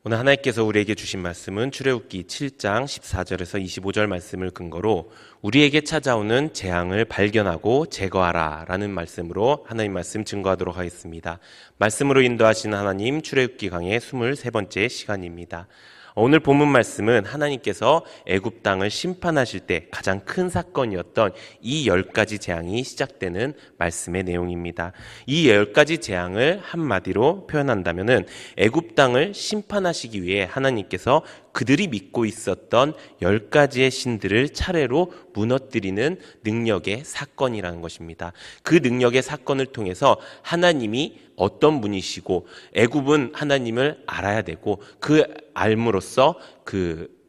오늘 하나님께서 우리에게 주신 말씀은 출애굽기 7장 14절에서 25절 말씀을 근거로 우리에게 찾아오는 재앙을 발견하고 제거하라 라는 말씀으로 하나님 말씀 증거하도록 하겠습니다. 말씀으로 인도하시는 하나님, 출애굽기 강의 23번째 시간입니다. 오늘 본문 말씀은 하나님께서 애굽 땅을 심판하실 때 가장 큰 사건이었던 이 10가지 재앙이 시작되는 말씀의 내용입니다. 이 10가지 재앙을 한마디로 표현한다면은 애굽 땅을 심판하시기 위해 하나님께서 그들이 믿고 있었던 10가지의 신들을 차례로 무너뜨리는 능력의 사건이라는 것입니다. 그 능력의 사건을 통해서 하나님이 어떤 분이시고 애굽은 하나님을 알아야 되고 그 알므로써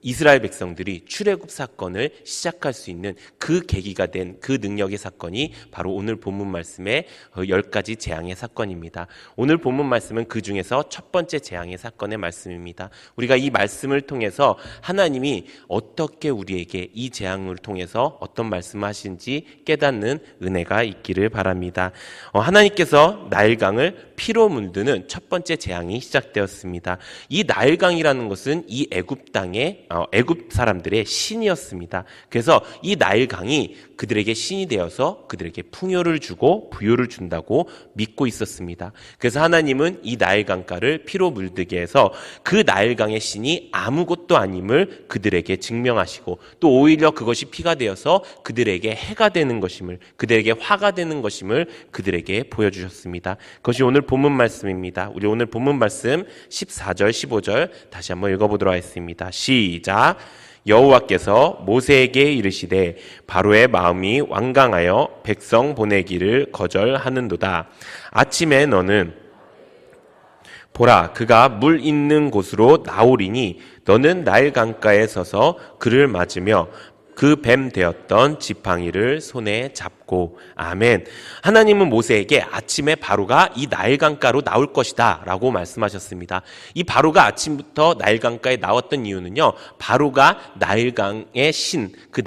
이스라엘 백성들이 출애굽 사건을 시작할 수 있는 그 계기가 된 그 능력의 사건이 바로 오늘 본문 말씀의 10가지 재앙의 사건입니다. 오늘 본문 말씀은 그 중에서 첫 번째 재앙의 사건의 말씀입니다. 우리가 이 말씀을 통해서 하나님이 어떻게 우리에게 이 재앙을 통해서 어떤 말씀을 하신지 깨닫는 은혜가 있기를 바랍니다. 하나님께서 나일강을 피로 물드는 첫 번째 재앙이 시작되었습니다. 이 나일강이라는 것은 이 애굽 땅의 애굽 사람들의 신이었습니다. 그래서 이 나일강이 그들에게 신이 되어서 그들에게 풍요를 주고 부유를 준다고 믿고 있었습니다. 그래서 하나님은 이 나일강가를 피로 물들게 해서 그 나일강의 신이 아무것도 아님을 그들에게 증명하시고 또 오히려 그것이 피가 되어서 그들에게 해가 되는 것임을, 그들에게 화가 되는 것임을 그들에게 보여주셨습니다. 그것이 오늘 본문 말씀입니다. 우리 오늘 본문 말씀 14절 15절 다시 한번 읽어보도록 하겠습니다. 시작. 여호와께서 모세에게 이르시되 바로의 마음이 완강하여 백성 보내기를 거절하는도다. 아침에 너는 보라, 그가 물 있는 곳으로 나오리니 너는 나일 강가에 서서 그를 맞으며 그 뱀 되었던 지팡이를 손에 잡고. 아멘. 하나님은 모세에게 아침에 바로가 이 나일강가로 나올 것이다 라고 말씀하셨습니다. 이 바로가 아침부터 나일강가에 나왔던 이유는요, 바로가 나일강의 신, 그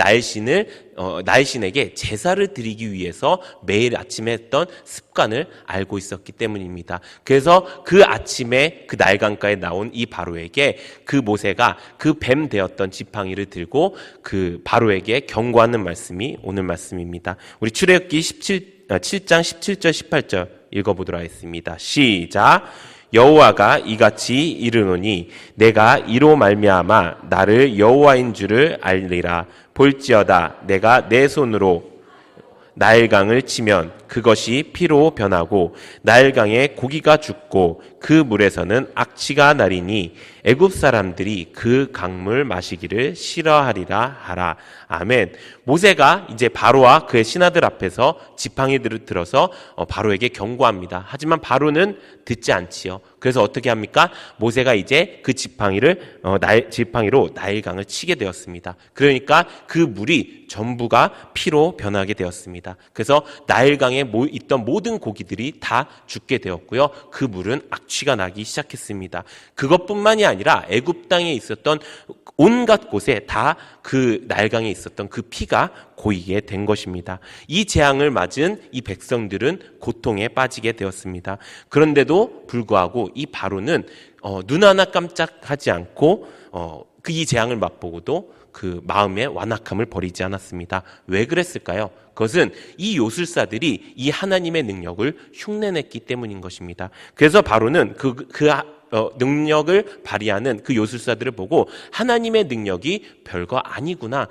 나일신에게 제사를 드리기 위해서 매일 아침에 했던 습관을 알고 있었기 때문입니다. 그래서 그 아침에 그 나일강가에 나온 이 바로에게 그 모세가 그 뱀 되었던 지팡이를 들고 그 바로에게 경고하는 말씀이 오늘 말씀입니다. 우리 출애굽기 7장 17절 18절 읽어보도록 하겠습니다. 시작. 여호와가 이같이 이르노니 내가 이로 말미암아 나를 여호와인 줄을 알리라. 볼지어다 내가 내 손으로 나일강을 치면 그것이 피로 변하고 나일강에 고기가 죽고 그 물에서는 악취가 나리니 애굽 사람들이 그 강물 마시기를 싫어하리라 하라. 아멘. 모세가 이제 바로와 그의 신하들 앞에서 지팡이들을 들어서 바로에게 경고합니다. 하지만 바로는 듣지 않지요. 그래서 어떻게 합니까? 모세가 이제 그 지팡이로 나일강을 치게 되었습니다. 그러니까 그 물이 전부가 피로 변하게 되었습니다. 그래서 나일강에 있던 모든 고기들이 다 죽게 되었고요. 그 물은 악취가 나기 시작했습니다. 그것뿐만이 아니라 애굽 땅에 있었던 온갖 곳에 다 그 나일강에 있었던 그 피가 고이게 된 것입니다. 이 재앙을 맞은 이 백성들은 고통에 빠지게 되었습니다. 그런데도 불구하고 이 바로는 눈 하나 깜짝하지 않고 이 재앙을 맛보고도 그 마음의 완악함을 버리지 않았습니다. 왜 그랬을까요? 그것은 이 요술사들이 이 하나님의 능력을 흉내냈기 때문인 것입니다. 그래서 바로는 능력을 발휘하는 그 요술사들을 보고 하나님의 능력이 별거 아니구나.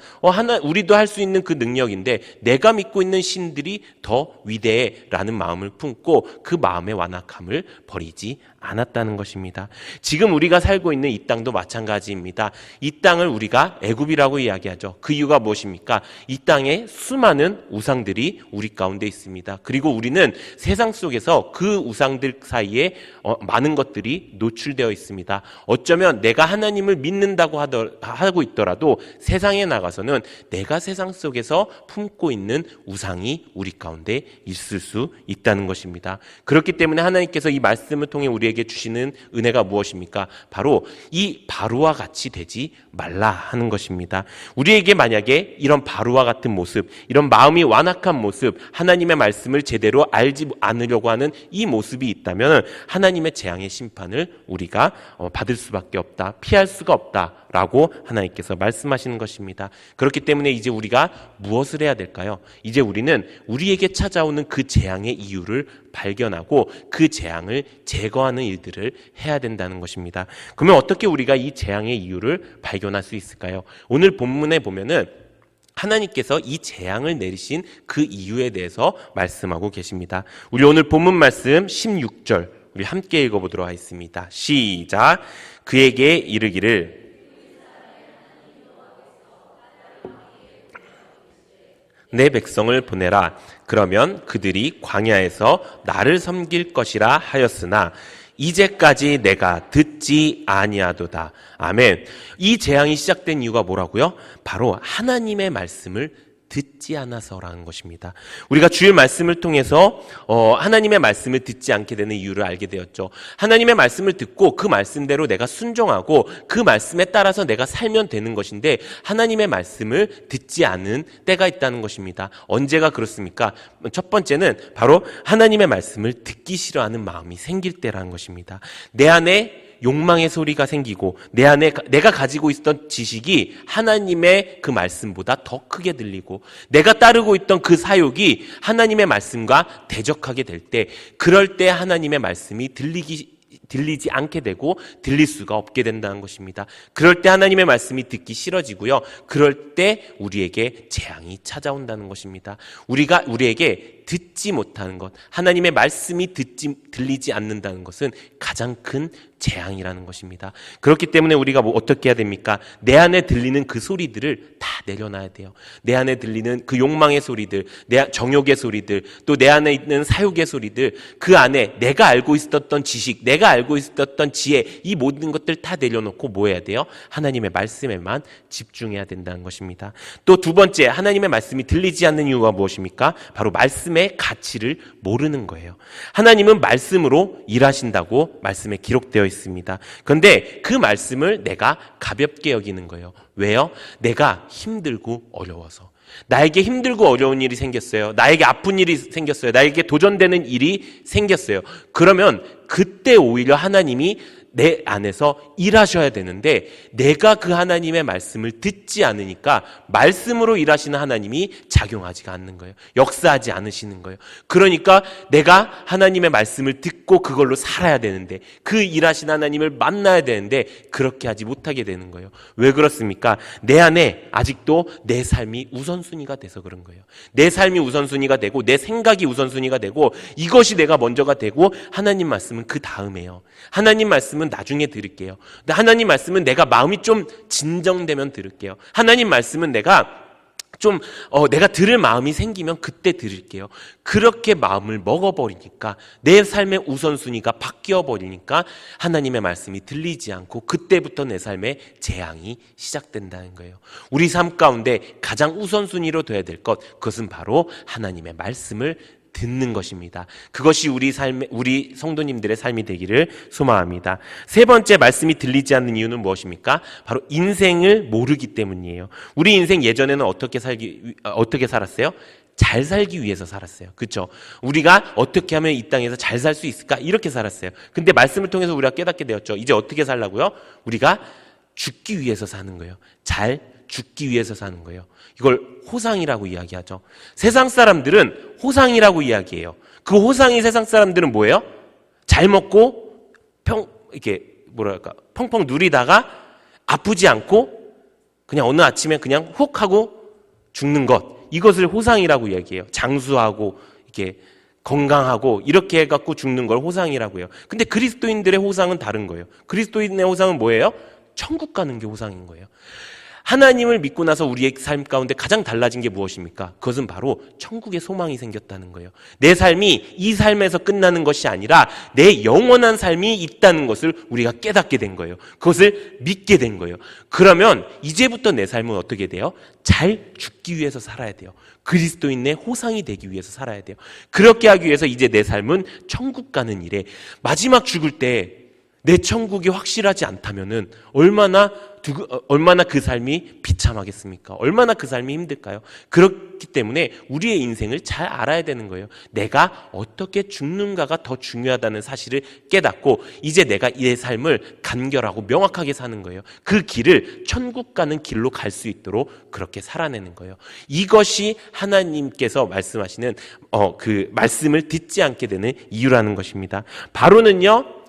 우리도 할 수 있는 그 능력인데 내가 믿고 있는 신들이 더 위대해라는 마음을 품고 그 마음의 완악함을 버리지 않았다는 것입니다. 지금 우리가 살고 있는 이 땅도 마찬가지입니다. 이 땅을 우리가 애굽이라고 이야기하죠. 그 이유가 무엇입니까? 이 땅에 수많은 우상들이 우리 가운데 있습니다. 그리고 우리는 세상 속에서 그 우상들 사이에 많은 것들이 노출되어 있습니다. 어쩌면 내가 하나님을 믿는다고 하고 있더라도 세상에 나가서는 내가 세상 속에서 품고 있는 우상이 우리 가운데 있을 수 있다는 것입니다. 그렇기 때문에 하나님께서 이 말씀을 통해 우리에게 주시는 은혜가 무엇입니까? 바로 이 바로와 같이 되지 말라 하는 것입니다. 우리에게 만약에 이런 바로와 같은 모습, 이런 마음이 완악한 모습, 하나님의 말씀을 제대로 알지 않으려고 하는 이 모습이 있다면 하나님의 재앙의 심판을 우리가 받을 수밖에 없다, 피할 수가 없다라고 하나님께서 말씀하시는 것입니다. 그렇기 때문에 이제 우리가 무엇을 해야 될까요? 이제 우리는 우리에게 찾아오는 그 재앙의 이유를 발견하고 그 재앙을 제거하는 일들을 해야 된다는 것입니다. 그러면 어떻게 우리가 이 재앙의 이유를 발견할 수 있을까요? 오늘 본문에 보면은 하나님께서 이 재앙을 내리신 그 이유에 대해서 말씀하고 계십니다. 우리 오늘 본문 말씀 16절 우리 함께 읽어보도록 하겠습니다. 시작. 그에게 이르기를 내 백성을 보내라. 그러면 그들이 광야에서 나를 섬길 것이라 하였으나 이제까지 내가 듣지 아니하도다. 아멘. 이 재앙이 시작된 이유가 뭐라고요? 바로 하나님의 말씀을 듣지 않아서라는 것입니다. 우리가 주일 말씀을 통해서 하나님의 말씀을 듣지 않게 되는 이유를 알게 되었죠. 하나님의 말씀을 듣고 그 말씀대로 내가 순종하고 그 말씀에 따라서 내가 살면 되는 것인데 하나님의 말씀을 듣지 않은 때가 있다는 것입니다. 언제가 그렇습니까? 첫 번째는 바로 하나님의 말씀을 듣기 싫어하는 마음이 생길 때라는 것입니다. 내 안에 욕망의 소리가 생기고 내 안에 내가 가지고 있었던 지식이 하나님의 그 말씀보다 더 크게 들리고 내가 따르고 있던 그 사욕이 하나님의 말씀과 대적하게 될 때, 그럴 때 하나님의 말씀이 들리지 않게 되고 들릴 수가 없게 된다는 것입니다. 그럴 때 하나님의 말씀이 듣기 싫어지고요. 그럴 때 우리에게 재앙이 찾아온다는 것입니다. 우리에게 듣지 못하는 것, 하나님의 말씀이 들리지 않는다는 것은 가장 큰 재앙이라는 것입니다. 그렇기 때문에 우리가 어떻게 해야 됩니까? 내 안에 들리는 그 소리들을 다 내려놔야 돼요. 내 안에 들리는 그 욕망의 소리들, 내 정욕의 소리들, 또 내 안에 있는 사욕의 소리들, 그 안에 내가 알고 있었던 지식, 내가 알고 있었던 지혜, 이 모든 것들 다 내려놓고 뭐 해야 돼요? 하나님의 말씀에만 집중해야 된다는 것입니다. 또 두 번째, 하나님의 말씀이 들리지 않는 이유가 무엇입니까? 바로 말씀의 가치를 모르는 거예요. 하나님은 말씀으로 일하신다고 말씀에 기록되어 있습니다. 그런데 그 말씀을 내가 가볍게 여기는 거예요. 왜요? 내가 힘들고 어려워서. 나에게 힘들고 어려운 일이 생겼어요. 나에게 아픈 일이 생겼어요. 나에게 도전되는 일이 생겼어요. 그러면 그때 오히려 하나님이 내 안에서 일하셔야 되는데 내가 그 하나님의 말씀을 듣지 않으니까 말씀으로 일하시는 하나님이 작용하지가 않는 거예요. 역사하지 않으시는 거예요. 그러니까 내가 하나님의 말씀을 듣고 그걸로 살아야 되는데, 그 일하시는 하나님을 만나야 되는데 그렇게 하지 못하게 되는 거예요. 왜 그렇습니까? 내 안에 아직도 내 삶이 우선순위가 돼서 그런 거예요. 내 삶이 우선순위가 되고 내 생각이 우선순위가 되고 이것이 내가 먼저가 되고 하나님 말씀은 그 다음에요. 하나님 말씀은 나중에 들을게요. 근데 하나님 말씀은 내가 마음이 좀 진정되면 들을게요. 하나님 말씀은 내가 들을 마음이 생기면 그때 들을게요. 그렇게 마음을 먹어버리니까, 내 삶의 우선순위가 바뀌어버리니까 하나님의 말씀이 들리지 않고 그때부터 내 삶에 재앙이 시작된다는 거예요. 우리 삶 가운데 가장 우선순위로 돼야 될 것, 그것은 바로 하나님의 말씀을 듣는 것입니다. 그것이 우리 성도님들의 삶이 되기를 소망합니다. 세 번째, 말씀이 들리지 않는 이유는 무엇입니까? 바로 인생을 모르기 때문이에요. 우리 인생 예전에는 어떻게 살았어요? 잘 살기 위해서 살았어요. 그렇죠? 우리가 어떻게 하면 이 땅에서 잘 살 수 있을까? 이렇게 살았어요. 근데 말씀을 통해서 우리가 깨닫게 되었죠. 이제 어떻게 살라고요? 우리가 죽기 위해서 사는 거예요. 잘 죽기 위해서 사는 거예요. 이걸 호상이라고 이야기하죠. 세상 사람들은 호상이라고 이야기해요. 그 호상이 세상 사람들은 뭐예요? 잘 먹고 펑펑 누리다가 아프지 않고 그냥 어느 아침에 그냥 훅 하고 죽는 것, 이것을 호상이라고 이야기해요. 장수하고 이렇게 건강하고 이렇게 해갖고 죽는 걸 호상이라고 해요. 근데 그리스도인들의 호상은 다른 거예요. 그리스도인의 호상은 뭐예요? 천국 가는 게 호상인 거예요. 하나님을 믿고 나서 우리의 삶 가운데 가장 달라진 게 무엇입니까? 그것은 바로 천국의 소망이 생겼다는 거예요. 내 삶이 이 삶에서 끝나는 것이 아니라 내 영원한 삶이 있다는 것을 우리가 깨닫게 된 거예요. 그것을 믿게 된 거예요. 그러면 이제부터 내 삶은 어떻게 돼요? 잘 죽기 위해서 살아야 돼요. 그리스도인의 호상이 되기 위해서 살아야 돼요. 그렇게 하기 위해서 이제 내 삶은 천국 가는 일에, 마지막 죽을 때 내 천국이 확실하지 않다면은 얼마나 그 삶이 비참하겠습니까? 얼마나 그 삶이 힘들까요? 그렇기 때문에 우리의 인생을 잘 알아야 되는 거예요. 내가 어떻게 죽는가가 더 중요하다는 사실을 깨닫고 이제 내가 내 삶을 간결하고 명확하게 사는 거예요. 그 길을 천국 가는 길로 갈 수 있도록 그렇게 살아내는 거예요. 이것이 하나님께서 말씀하시는 그 말씀을 듣지 않게 되는 이유라는 것입니다. 바로는요,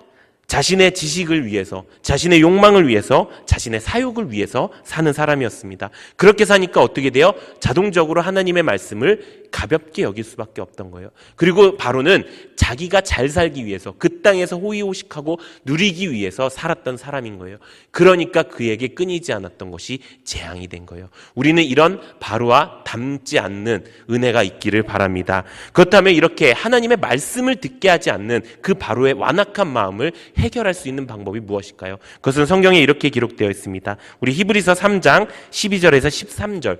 자신의 지식을 위해서, 자신의 욕망을 위해서, 자신의 사욕을 위해서 사는 사람이었습니다. 그렇게 사니까 어떻게 돼요? 자동적으로 하나님의 말씀을 가볍게 여길 수밖에 없던 거예요. 그리고 바로는 자기가 잘 살기 위해서, 그 땅에서 호의호식하고 누리기 위해서 살았던 사람인 거예요. 그러니까 그에게 끊이지 않았던 것이 재앙이 된 거예요. 우리는 이런 바로와 닮지 않는 은혜가 있기를 바랍니다. 그렇다면 이렇게 하나님의 말씀을 듣게 하지 않는 그 바로의 완악한 마음을 해결할 수 있는 방법이 무엇일까요? 그것은 성경에 이렇게 기록되어 있습니다. 우리 히브리서 3장 12절에서 13절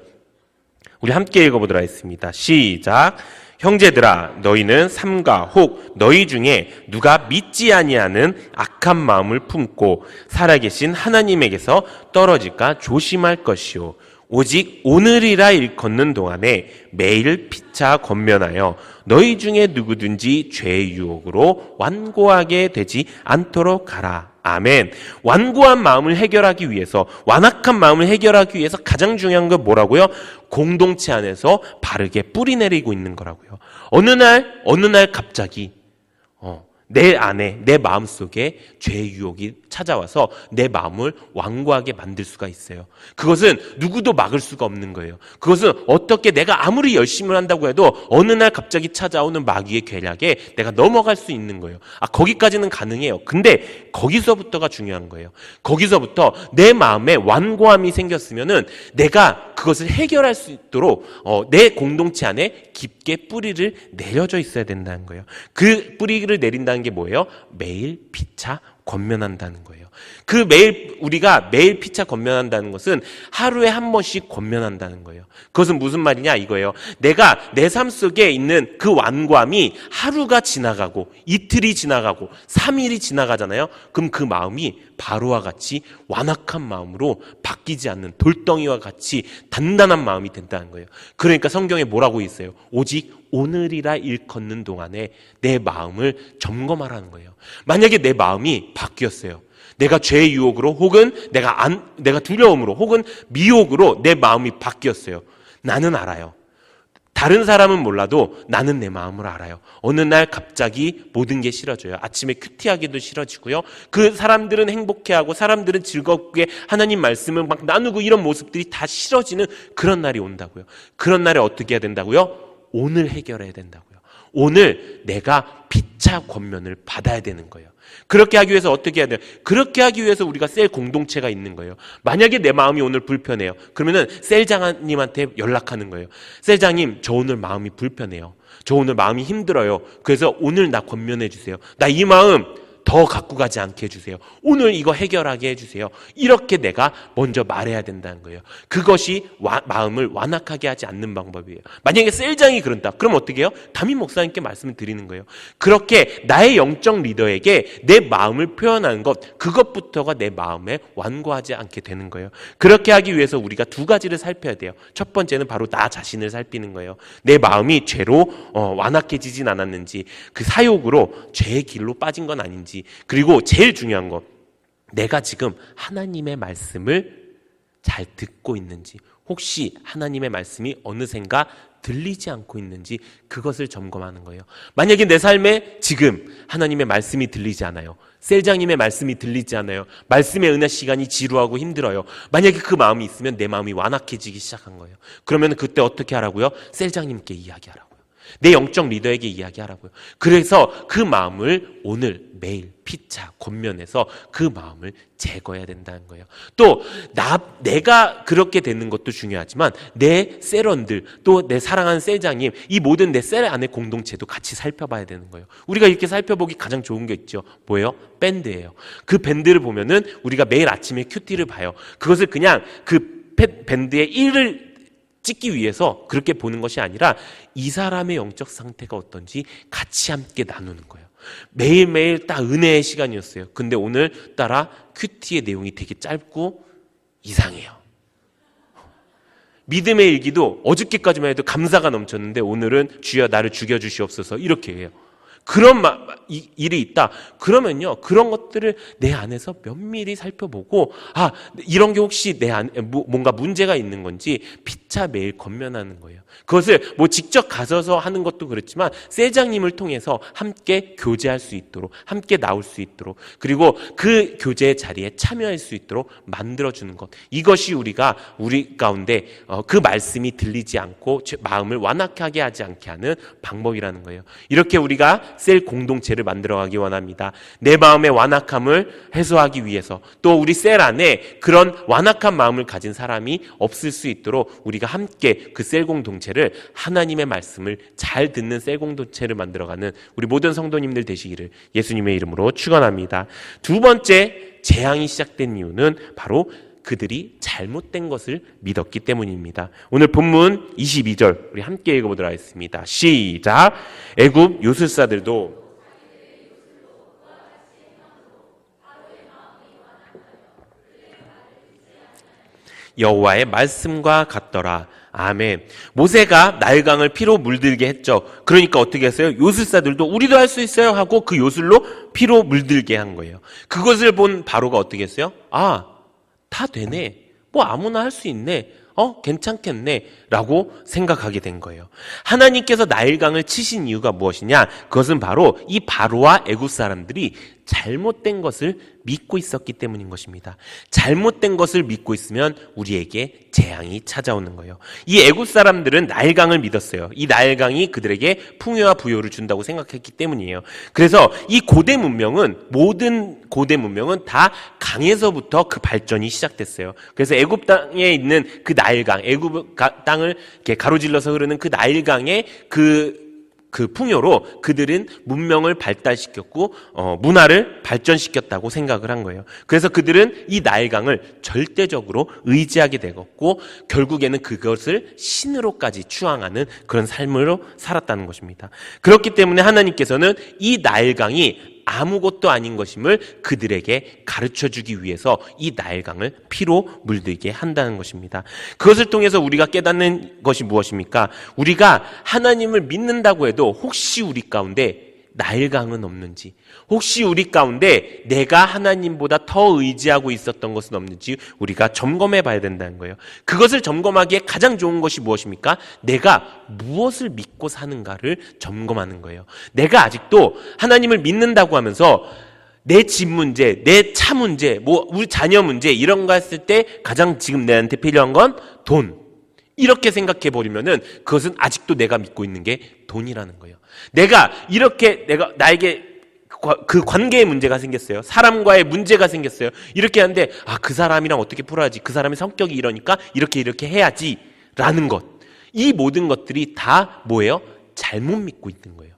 우리 함께 읽어보도록 하겠습니다. 시작. 형제들아, 너희는 삼가 혹 너희 중에 누가 믿지 아니하는 악한 마음을 품고 살아계신 하나님에게서 떨어질까 조심할 것이요, 오직 오늘이라 일컫는 동안에 매일 피차 권면하여 너희 중에 누구든지 죄의 유혹으로 완고하게 되지 않도록 하라. 아멘. 완고한 마음을 해결하기 위해서, 완악한 마음을 해결하기 위해서 가장 중요한 건 뭐라고요? 공동체 안에서 바르게 뿌리 내리고 있는 거라고요. 어느 날 갑자기 내 안에, 내 마음속에 죄의 유혹이 찾아와서 내 마음을 완고하게 만들 수가 있어요. 그것은 누구도 막을 수가 없는 거예요. 그것은 어떻게 내가 아무리 열심히 한다고 해도 어느 날 갑자기 찾아오는 마귀의 계략에 내가 넘어갈 수 있는 거예요. 거기까지는 가능해요. 근데 거기서부터가 중요한 거예요. 거기서부터 내 마음에 완고함이 생겼으면은 내가 그것을 해결할 수 있도록 내 공동체 안에 깊게 뿌리를 내려져 있어야 된다는 거예요. 그 뿌리를 내린다는 게 뭐예요? 매일 피차 권면한다는 거예요. 우리가 매일 피차 권면한다는 것은 하루에 한 번씩 권면한다는 거예요. 그것은 무슨 말이냐 이거예요. 내가 내 삶 속에 있는 그 완고함이 하루가 지나가고 이틀이 지나가고 3일이 지나가잖아요. 그럼 그 마음이 바로와 같이 완악한 마음으로 바뀌지 않는 돌덩이와 같이 단단한 마음이 된다는 거예요. 그러니까 성경에 뭐라고 있어요? 오직 오늘이라 일컫는 동안에 내 마음을 점검하라는 거예요. 만약에 내 마음이 바뀌었어요. 내가 죄의 유혹으로 혹은 내가 두려움으로 혹은 미혹으로 내 마음이 바뀌었어요. 나는 알아요. 다른 사람은 몰라도 나는 내 마음을 알아요. 어느 날 갑자기 모든 게 싫어져요. 아침에 큐티하기도 싫어지고요. 그 사람들은 행복해하고 사람들은 즐겁게 하나님 말씀을 막 나누고 이런 모습들이 다 싫어지는 그런 날이 온다고요. 그런 날에 어떻게 해야 된다고요? 오늘 해결해야 된다고요. 오늘 내가 피차 권면을 받아야 되는 거예요. 그렇게 하기 위해서 어떻게 해야 돼요? 그렇게 하기 위해서 우리가 셀 공동체가 있는 거예요. 만약에 내 마음이 오늘 불편해요. 그러면은 셀장님한테 연락하는 거예요. 셀장님, 저 오늘 마음이 불편해요. 저 오늘 마음이 힘들어요. 그래서 오늘 나 권면해 주세요. 나 이 마음 더 갖고 가지 않게 해주세요. 오늘 이거 해결하게 해주세요. 이렇게 내가 먼저 말해야 된다는 거예요. 그것이 마음을 완악하게 하지 않는 방법이에요. 만약에 셀장이 그런다. 그럼 어떻게 해요? 담임 목사님께 말씀을 드리는 거예요. 그렇게 나의 영적 리더에게 내 마음을 표현하는 것, 그것부터가 내 마음에 완고하지 않게 되는 거예요. 그렇게 하기 위해서 우리가 두 가지를 살펴야 돼요. 첫 번째는 바로 나 자신을 살피는 거예요. 내 마음이 죄로 완악해지진 않았는지, 그 사욕으로 죄의 길로 빠진 건 아닌지, 그리고 제일 중요한 것, 내가 지금 하나님의 말씀을 잘 듣고 있는지, 혹시 하나님의 말씀이 어느샌가 들리지 않고 있는지 그것을 점검하는 거예요. 만약에 내 삶에 지금 하나님의 말씀이 들리지 않아요. 셀장님의 말씀이 들리지 않아요. 말씀의 은혜 시간이 지루하고 힘들어요. 만약에 그 마음이 있으면 내 마음이 완악해지기 시작한 거예요. 그러면 그때 어떻게 하라고요? 셀장님께 이야기하라고요. 내 영적 리더에게 이야기하라고요. 그래서 그 마음을 오늘 매일 피차 권면해서 그 마음을 제거해야 된다는 거예요. 또 내가 그렇게 되는 것도 중요하지만 내 셀원들, 또 내 사랑하는 셀장님, 이 모든 내 셀 안의 공동체도 같이 살펴봐야 되는 거예요. 우리가 이렇게 살펴보기 가장 좋은 게 있죠. 뭐예요? 밴드예요. 그 밴드를 보면은 우리가 매일 아침에 큐티를 봐요. 그것을 그냥 그 밴드의 일을 찍기 위해서 그렇게 보는 것이 아니라 이 사람의 영적 상태가 어떤지 같이 함께 나누는 거예요. 매일매일 딱 은혜의 시간이었어요. 근데 오늘따라 큐티의 내용이 되게 짧고 이상해요. 믿음의 일기도 어저께까지만 해도 감사가 넘쳤는데 오늘은 주여 나를 죽여주시옵소서 이렇게 해요. 그런 일이 있다. 그러면요, 그런 것들을 내 안에서 면밀히 살펴보고, 이런 게 혹시 내 안에 뭔가 문제가 있는 건지 피차 매일 권면하는 거예요. 그것을 뭐 직접 가서서 하는 것도 그렇지만 세장님을 통해서 함께 교제할 수 있도록, 함께 나올 수 있도록, 그리고 그 교제의 자리에 참여할 수 있도록 만들어주는 것. 이것이 우리가 우리 가운데 그 말씀이 들리지 않고 마음을 완악하게 하지 않게 하는 방법이라는 거예요. 이렇게 우리가 셀 공동체를 만들어가기 원합니다. 내 마음의 완악함을 해소하기 위해서, 또 우리 셀 안에 그런 완악한 마음을 가진 사람이 없을 수 있도록 우리가 함께 그 셀 공동체를, 하나님의 말씀을 잘 듣는 셀 공동체를 만들어가는 우리 모든 성도님들 되시기를 예수님의 이름으로 축원합니다. 두 번째 재앙이 시작된 이유는 바로 그들이 잘못된 것을 믿었기 때문입니다. 오늘 본문 22절 우리 함께 읽어보도록 하겠습니다. 시작. 애굽 요술사들도 여호와의 말씀과 같더라. 아멘. 모세가 나일강을 피로 물들게 했죠. 그러니까 어떻게 했어요? 요술사들도 우리도 할 수 있어요 하고 그 요술로 피로 물들게 한 거예요. 그것을 본 바로가 어떻게 했어요? 다 되네. 뭐 아무나 할 수 있네. 괜찮겠네. 라고 생각하게 된 거예요. 하나님께서 나일강을 치신 이유가 무엇이냐? 그것은 바로 이 바로와 애굽 사람들이 잘못된 것을 믿고 있었기 때문인 것입니다. 잘못된 것을 믿고 있으면 우리에게 재앙이 찾아오는 거예요. 이 애굽 사람들은 나일강을 믿었어요. 이 나일강이 그들에게 풍요와 부요를 준다고 생각했기 때문이에요. 그래서 이 고대 문명은, 모든 고대 문명은 다 강에서부터 그 발전이 시작됐어요. 그래서 애굽 땅에 있는 그 나일강, 애굽 땅을 이렇게 가로질러서 흐르는 그 나일강의 그 풍요로 그들은 문명을 발달시켰고 문화를 발전시켰다고 생각을 한 거예요. 그래서 그들은 이 나일강을 절대적으로 의지하게 되었고 결국에는 그것을 신으로까지 추앙하는 그런 삶으로 살았다는 것입니다. 그렇기 때문에 하나님께서는 이 나일강이 아무것도 아닌 것임을 그들에게 가르쳐주기 위해서 이 나일강을 피로 물들게 한다는 것입니다. 그것을 통해서 우리가 깨닫는 것이 무엇입니까? 우리가 하나님을 믿는다고 해도 혹시 우리 가운데 나일강은 없는지, 혹시 우리 가운데 내가 하나님보다 더 의지하고 있었던 것은 없는지 우리가 점검해 봐야 된다는 거예요. 그것을 점검하기에 가장 좋은 것이 무엇입니까? 내가 무엇을 믿고 사는가를 점검하는 거예요. 내가 아직도 하나님을 믿는다고 하면서 내 집 문제, 내 차 문제, 우리 자녀 문제 이런 거 했을 때 가장 지금 내한테 필요한 건 돈. 이렇게 생각해 버리면은 그것은 아직도 내가 믿고 있는 게 돈이라는 거예요. 나에게 그 관계에 문제가 생겼어요. 사람과의 문제가 생겼어요. 이렇게 하는데 그 사람이랑 어떻게 풀어야지, 그 사람의 성격이 이러니까 이렇게 해야지 라는 것, 이 모든 것들이 다 뭐예요? 잘못 믿고 있는 거예요.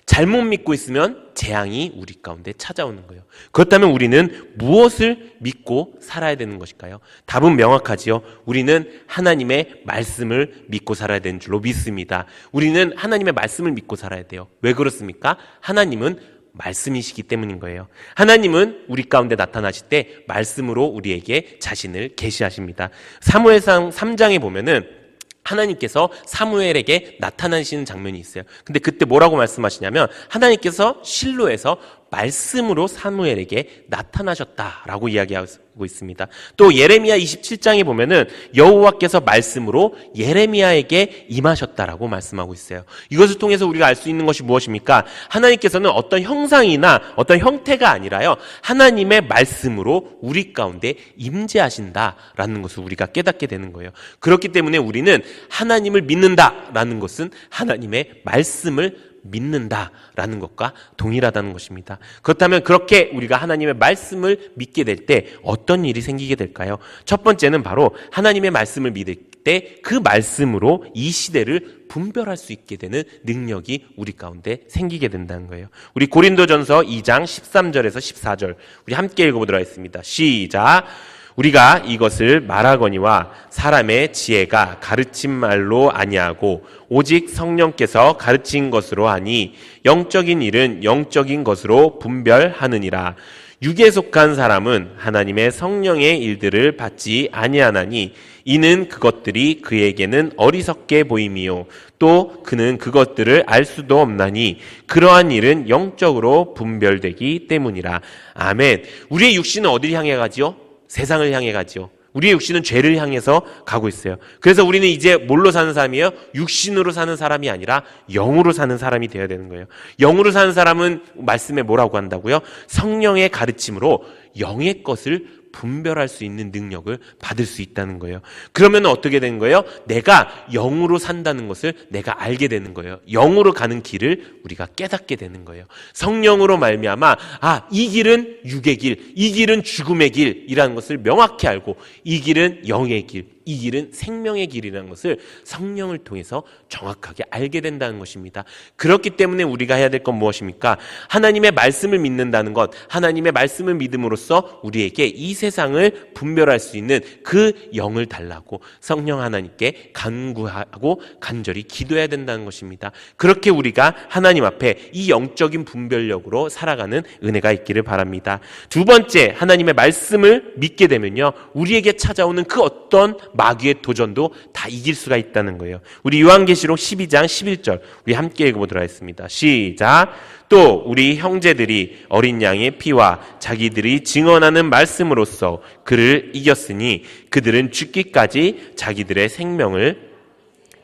잘못 믿고 있으면 재앙이 우리 가운데 찾아오는 거예요. 그렇다면 우리는 무엇을 믿고 살아야 되는 것일까요? 답은 명확하지요. 우리는 하나님의 말씀을 믿고 살아야 되는 줄로 믿습니다. 우리는 하나님의 말씀을 믿고 살아야 돼요. 왜 그렇습니까? 하나님은 말씀이시기 때문인 거예요. 하나님은 우리 가운데 나타나실 때 말씀으로 우리에게 자신을 계시하십니다. 사무엘상 3장에 보면은 하나님께서 사무엘에게 나타나시는 장면이 있어요. 근데 그때 뭐라고 말씀하시냐면 하나님께서 실로에서 말씀으로 사무엘에게 나타나셨다라고 이야기하고 있습니다. 또 예레미야 27장에 보면은 여호와께서 말씀으로 예레미야에게 임하셨다라고 말씀하고 있어요. 이것을 통해서 우리가 알 수 있는 것이 무엇입니까? 하나님께서는 어떤 형상이나 어떤 형태가 아니라요, 하나님의 말씀으로 우리 가운데 임재하신다라는 것을 우리가 깨닫게 되는 거예요. 그렇기 때문에 우리는 하나님을 믿는다라는 것은 하나님의 말씀을 믿는다라는 것과 동일하다는 것입니다. 그렇다면 그렇게 우리가 하나님의 말씀을 믿게 될 때 어떤 일이 생기게 될까요? 첫 번째는 바로 하나님의 말씀을 믿을 때 그 말씀으로 이 시대를 분별할 수 있게 되는 능력이 우리 가운데 생기게 된다는 거예요. 우리 고린도전서 2장 13절에서 14절 우리 함께 읽어보도록 하겠습니다. 시작. 우리가 이것을 말하거니와 사람의 지혜가 가르친 말로 아니하고 오직 성령께서 가르친 것으로 하니 영적인 일은 영적인 것으로 분별하느니라. 육에 속한 사람은 하나님의 성령의 일들을 받지 아니하나니 이는 그것들이 그에게는 어리석게 보임이요 또 그는 그것들을 알 수도 없나니 그러한 일은 영적으로 분별되기 때문이라. 아멘. 우리의 육신은 어디를 향해 가지요? 세상을 향해 가지요. 우리의 육신은 죄를 향해서 가고 있어요. 그래서 우리는 이제 뭘로 사는 사람이에요? 육신으로 사는 사람이 아니라 영으로 사는 사람이 되어야 되는 거예요. 영으로 사는 사람은 말씀에 뭐라고 한다고요? 성령의 가르침으로 영의 것을 분별할 수 있는 능력을 받을 수 있다는 거예요. 그러면 어떻게 되는 거예요? 내가 영으로 산다는 것을 내가 알게 되는 거예요. 영으로 가는 길을 우리가 깨닫게 되는 거예요. 성령으로 말미암아 이 길은 육의 길, 이 길은 죽음의 길이라는 것을 명확히 알고 이 길은 영의 길, 이 길은 생명의 길이라는 것을 성령을 통해서 정확하게 알게 된다는 것입니다. 그렇기 때문에 우리가 해야 될 건 무엇입니까? 하나님의 말씀을 믿는다는 것, 하나님의 말씀을 믿음으로써 우리에게 이 세상을 분별할 수 있는 그 영을 달라고 성령 하나님께 간구하고 간절히 기도해야 된다는 것입니다. 그렇게 우리가 하나님 앞에 이 영적인 분별력으로 살아가는 은혜가 있기를 바랍니다. 두 번째, 하나님의 말씀을 믿게 되면요, 우리에게 찾아오는 그 어떤 마귀의 도전도 다 이길 수가 있다는 거예요. 우리 요한계시록 12장 11절 우리 함께 읽어보도록 하겠습니다. 시작. 또 우리 형제들이 어린 양의 피와 자기들이 증언하는 말씀으로써 그를 이겼으니 그들은 죽기까지 자기들의 생명을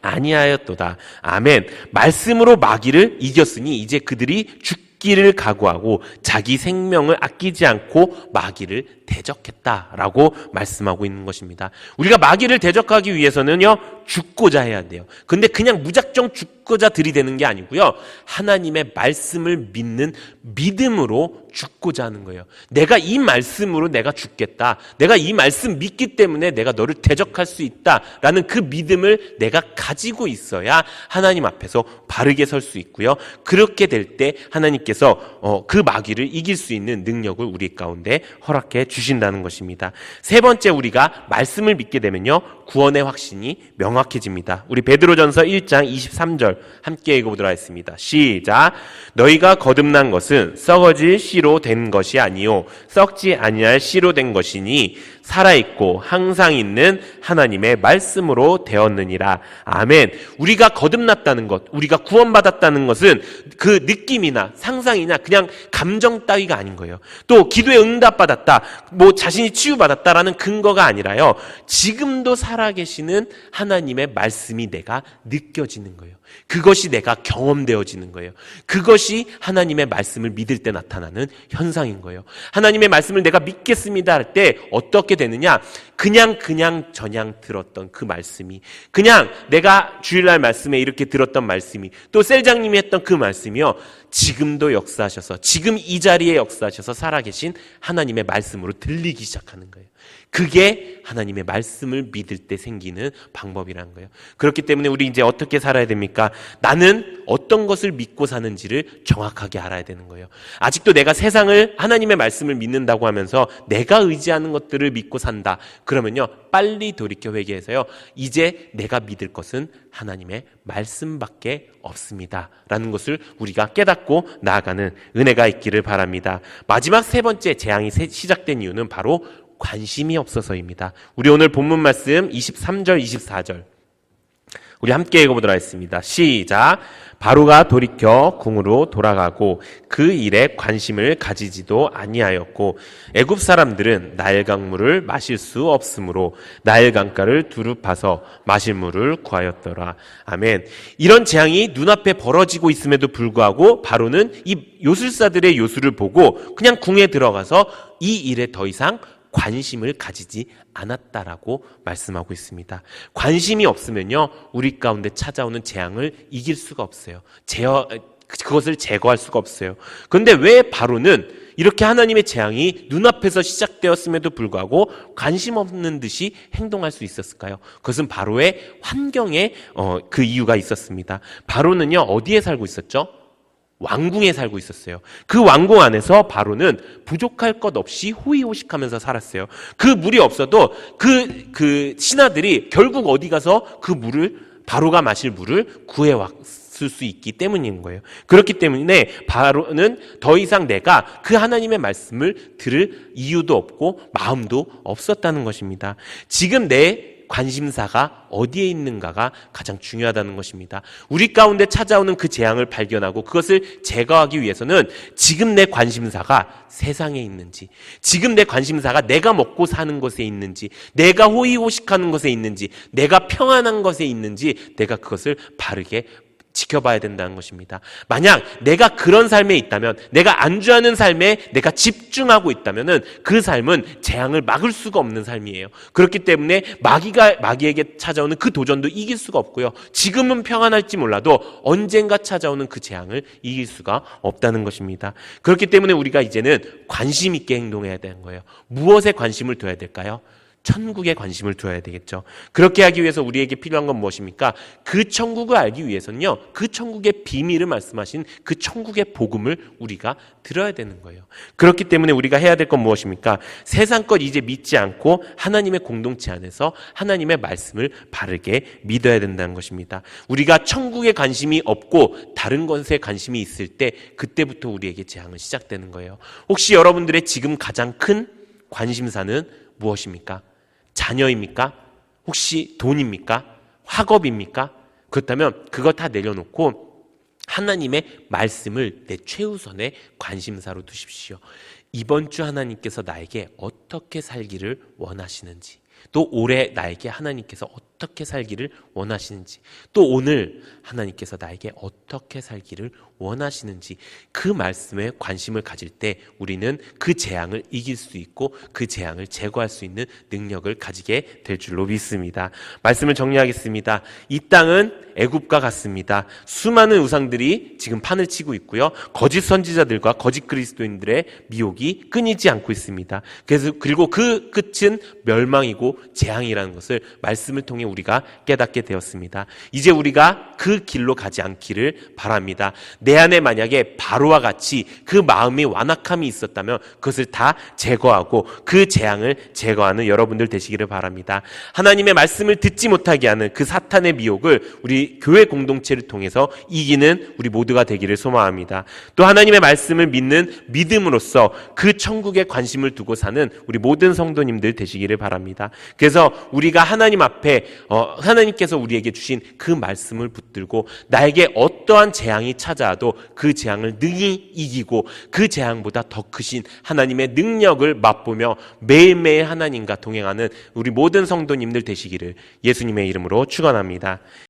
아니하였도다. 아멘. 말씀으로 마귀를 이겼으니 이제 그들이 죽기를 각오하고 자기 생명을 아끼지 않고 마귀를 대적했다라고 말씀하고 있는 것입니다. 우리가 마귀를 대적하기 위해서는요, 죽고자 해야 돼요. 근데 그냥 무작정 죽고자 들이대는 게 아니고요, 하나님의 말씀을 믿는 믿음으로 죽고자 하는 거예요. 내가 이 말씀으로 내가 죽겠다, 내가 이 말씀 믿기 때문에 내가 너를 대적할 수 있다라는 그 믿음을 내가 가지고 있어야 하나님 앞에서 바르게 설 수 있고요, 그렇게 될 때 하나님께서 그 마귀를 이길 수 있는 능력을 우리 가운데 허락해 주신다는 것입니다. 세 번째, 우리가 말씀을 믿게 되면요, 구원의 확신이 명확해집니다. 우리 베드로전서 1장 23절 함께 읽어보도록 하겠습니다. 시작. 너희가 거듭난 것은 썩어질 씨로 된 것이 아니요 썩지 아니할 씨로 된 것이니 살아있고 항상 있는 하나님의 말씀으로 되었느니라. 아멘. 우리가 거듭났다는 것, 우리가 구원받았다는 것은 그 느낌이나 상상이나 그냥 감정 따위가 아닌 거예요. 또 기도에 응답받았다, 자신이 치유받았다라는 근거가 아니라요, 지금도 살아계시는 하나님의 말씀이 내가 느껴지는 거예요. 그것이 내가 경험되어지는 거예요. 그것이 하나님의 말씀을 믿을 때 나타나는 현상인 거예요. 하나님의 말씀을 내가 믿겠습니다 할 때 어떻게 되느냐, 그냥 저냥 들었던 그 말씀이, 그냥 내가 주일날 말씀에 이렇게 들었던 말씀이, 또 셀장님이 했던 그 말씀이요, 지금도 역사하셔서, 지금 이 자리에 역사하셔서 살아계신 하나님의 말씀으로 들리기 시작하는 거예요. 그게 하나님의 말씀을 믿을 때 생기는 방법이라는 거예요. 그렇기 때문에 우리 이제 어떻게 살아야 됩니까? 나는 어떤 것을 믿고 사는지를 정확하게 알아야 되는 거예요. 아직도 내가 세상을, 하나님의 말씀을 믿는다고 하면서 내가 의지하는 것들을 믿고 산다, 그러면요, 빨리 돌이켜 회개해서요, 이제 내가 믿을 것은 하나님의 말씀밖에 없습니다 라는 것을 우리가 깨닫고 나아가는 은혜가 있기를 바랍니다. 마지막 세 번째, 재앙이 시작된 이유는 바로 관심이 없어서입니다. 우리 오늘 본문 말씀 23절 24절 우리 함께 읽어보도록 하겠습니다. 시작. 바로가 돌이켜 궁으로 돌아가고 그 일에 관심을 가지지도 아니하였고 애굽 사람들은 나일 강물을 마실 수 없으므로 나일 강가를 두루 파서 마실 물을 구하였더라. 아멘. 이런 재앙이 눈앞에 벌어지고 있음에도 불구하고 바로는 이 요술사들의 요술을 보고 그냥 궁에 들어가서 이 일에 더 이상 관심을 가지지 않았다라고 말씀하고 있습니다. 관심이 없으면요, 우리 가운데 찾아오는 재앙을 이길 수가 없어요. 그것을 제거할 수가 없어요. 그런데 왜 바로는 이렇게 하나님의 재앙이 눈앞에서 시작되었음에도 불구하고 관심 없는 듯이 행동할 수 있었을까요? 그것은 바로의 환경에 그 이유가 있었습니다. 바로는요, 어디에 살고 있었죠? 왕궁에 살고 있었어요. 그 왕궁 안에서 바로는 부족할 것 없이 호의호식하면서 살았어요. 그 물이 없어도 그 신하들이 결국 어디 가서 그 물을, 바로가 마실 물을 구해왔을 수 있기 때문인 거예요. 그렇기 때문에 바로는 더 이상 내가 그 하나님의 말씀을 들을 이유도 없고 마음도 없었다는 것입니다. 지금 내 관심사가 어디에 있는가가 가장 중요하다는 것입니다. 우리 가운데 찾아오는 그 재앙을 발견하고 그것을 제거하기 위해서는 지금 내 관심사가 세상에 있는지, 지금 내 관심사가 내가 먹고 사는 것에 있는지, 내가 호의호식하는 것에 있는지, 내가 평안한 것에 있는지, 내가 그것을 바르게 지켜봐야 된다는 것입니다. 만약 내가 그런 삶에 있다면, 내가 안주하는 삶에 내가 집중하고 있다면 그 삶은 재앙을 막을 수가 없는 삶이에요. 그렇기 때문에 마귀에게 찾아오는 그 도전도 이길 수가 없고요. 지금은 평안할지 몰라도 언젠가 찾아오는 그 재앙을 이길 수가 없다는 것입니다. 그렇기 때문에 우리가 이제는 관심 있게 행동해야 되는 거예요. 무엇에 관심을 둬야 될까요? 천국에 관심을 두어야 되겠죠. 그렇게 하기 위해서 우리에게 필요한 건 무엇입니까? 그 천국을 알기 위해서는요, 그 천국의 비밀을 말씀하신 그 천국의 복음을 우리가 들어야 되는 거예요. 그렇기 때문에 우리가 해야 될 건 무엇입니까? 세상 것 이제 믿지 않고 하나님의 공동체 안에서 하나님의 말씀을 바르게 믿어야 된다는 것입니다. 우리가 천국에 관심이 없고 다른 것에 관심이 있을 때 그때부터 우리에게 재앙은 시작되는 거예요. 혹시 여러분들의 지금 가장 큰 관심사는 무엇입니까? 자녀입니까? 혹시 돈입니까? 학업입니까? 그렇다면 그거 다 내려놓고 하나님의 말씀을 내 최우선의 관심사로 두십시오. 이번 주 하나님께서 나에게 어떻게 살기를 원하시는지, 또 올해 나에게 하나님께서 어떻게 살기를 원하시는지, 또 오늘 하나님께서 나에게 어떻게 살기를 원하시는지, 그 말씀에 관심을 가질 때 우리는 그 재앙을 이길 수 있고 그 재앙을 제거할 수 있는 능력을 가지게 될 줄로 믿습니다. 말씀을 정리하겠습니다. 이 땅은 애굽과 같습니다. 수많은 우상들이 지금 판을 치고 있고요. 거짓 선지자들과 거짓 그리스도인들의 미혹이 끊이지 않고 있습니다. 그리고 그 끝은 멸망이고 재앙이라는 것을 말씀을 통해 우리가 깨닫게 되었습니다. 이제 우리가 그 길로 가지 않기를 바랍니다. 내 안에 만약에 바로와 같이 그 마음의 완악함이 있었다면 그것을 다 제거하고 그 재앙을 제거하는 여러분들 되시기를 바랍니다. 하나님의 말씀을 듣지 못하게 하는 그 사탄의 미혹을 우리 교회 공동체를 통해서 이기는 우리 모두가 되기를 소망합니다. 또 하나님의 말씀을 믿는 믿음으로써 그 천국에 관심을 두고 사는 우리 모든 성도님들 되시기를 바랍니다. 그래서 우리가 하나님 앞에 하나님께서 우리에게 주신 그 말씀을 붙들고 나에게 어떠한 재앙이 찾아와도 그 재앙을 능히 이기고 그 재앙보다 더 크신 하나님의 능력을 맛보며 매일매일 하나님과 동행하는 우리 모든 성도님들 되시기를 예수님의 이름으로 축원합니다.